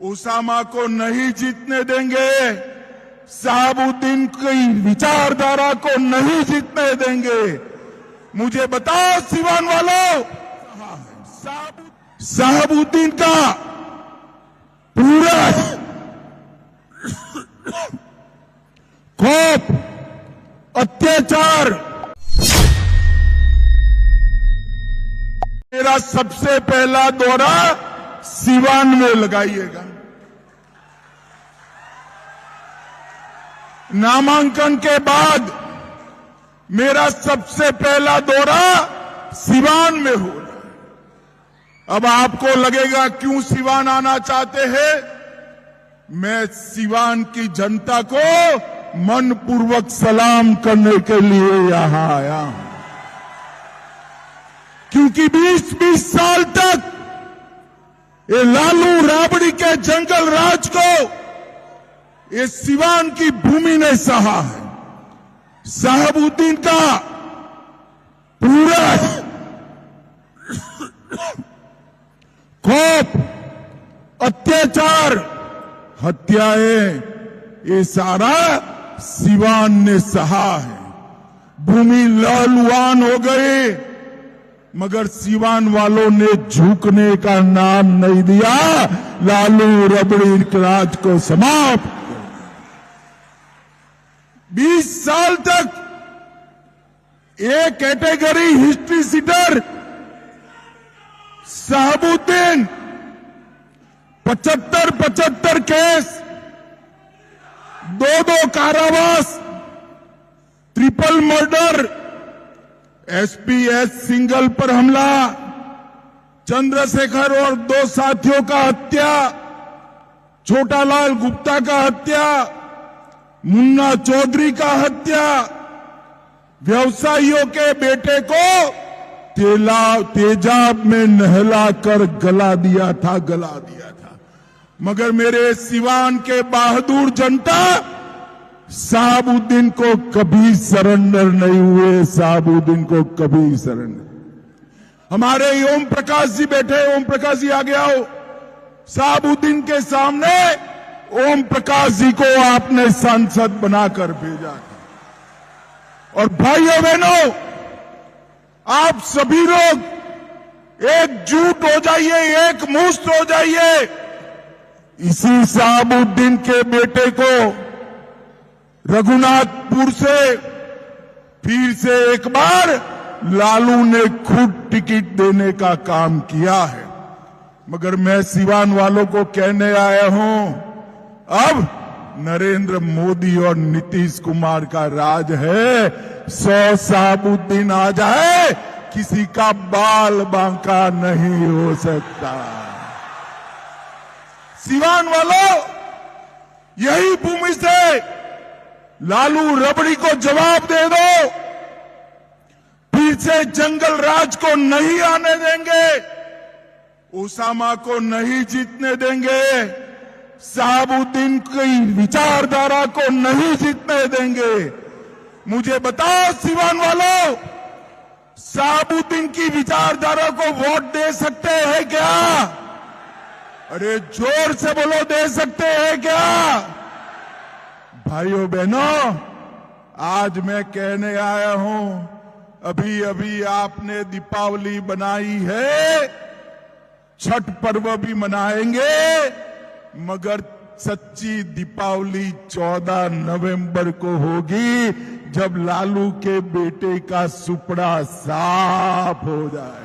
उसामा को नहीं जीतने देंगे, शहाबुद्दीन की विचारधारा को नहीं जीतने देंगे। मुझे बताओ सिवान वालों, शहाबुद्दीन का पूरा खौफ, अत्याचार, मेरा सबसे पहला दौरा सिवान में लगाइएगा। नामांकन के बाद मेरा सबसे पहला दौरा सिवान में हो रहा है। अब आपको लगेगा क्यों सिवान आना चाहते हैं? मैं सिवान की जनता को मनपूर्वक सलाम करने के लिए यहां आया हूं, क्योंकि 20-20 साल तक ये लालू राबड़ी के जंगल राज को ये सिवान की भूमि ने सहा है। शहाबुद्दीन का पूरा खौफ, अत्याचार, हत्याएं, ये सारा सिवान ने सहा है। भूमि लहलुहान हो गई, मगर सिवान वालों ने झुकने का नाम नहीं दिया। लालू रबड़ी राज को समाप्त। 20 साल तक एक category history sheeter Shahabuddin 75 case, 2 कारावास, ट्रिपल मर्डर, एसपीएस सिंगल पर हमला, चंद्रशेखर और 2 साथियों का हत्या, छोटालाल गुप्ता का हत्या, मुन्ना चौधरी का हत्या, व्यवसायियों के बेटे को तेजाब में नहलाकर गला दिया था। मगर मेरे सिवान के बहादुर जनता शहाबुद्दीन को कभी सरेंडर नहीं हुए। शहाबुद्दीन को कभी सरेंडर। हमारे ओम प्रकाश जी बैठे, ओम प्रकाश जी आगे आओ। शहाबुद्दीन के सामने ओम प्रकाश जी को आपने सांसद बनाकर भेजा था। और भाइयों बहनों, आप सभी लोग एकजुट हो जाइए, एक मुश्त हो जाइए। इसी शहाबुद्दीन के बेटे को रघुनाथपुर से फिर से एक बार लालू ने खुद टिकट देने का काम किया है। मगर मैं सिवान वालों को कहने आया हूं, अब नरेंद्र मोदी और नीतीश कुमार का राज है। 100 शहाबुद्दीन आ जाए, किसी का बाल बांका नहीं हो सकता। सिवान वालों, यही भूमि से लालू रबड़ी को जवाब दे दो। फिर से जंगल राज को नहीं आने देंगे, उसामा को नहीं जीतने देंगे, शहाबुद्दीन की विचारधारा को नहीं जीतने देंगे। मुझे बताओ सिवान वालों, शहाबुद्दीन की विचारधारा को वोट दे सकते हैं क्या? अरे जोर से बोलो, दे सकते हैं क्या? भाइयों बहनों, आज मैं कहने आया हूं, अभी अभी आपने दीपावली बनाई है, छठ पर्व भी मनाएंगे, मगर सच्ची दीपावली 14 नवंबर को होगी, जब लालू के बेटे का सुपड़ा साफ हो जाए।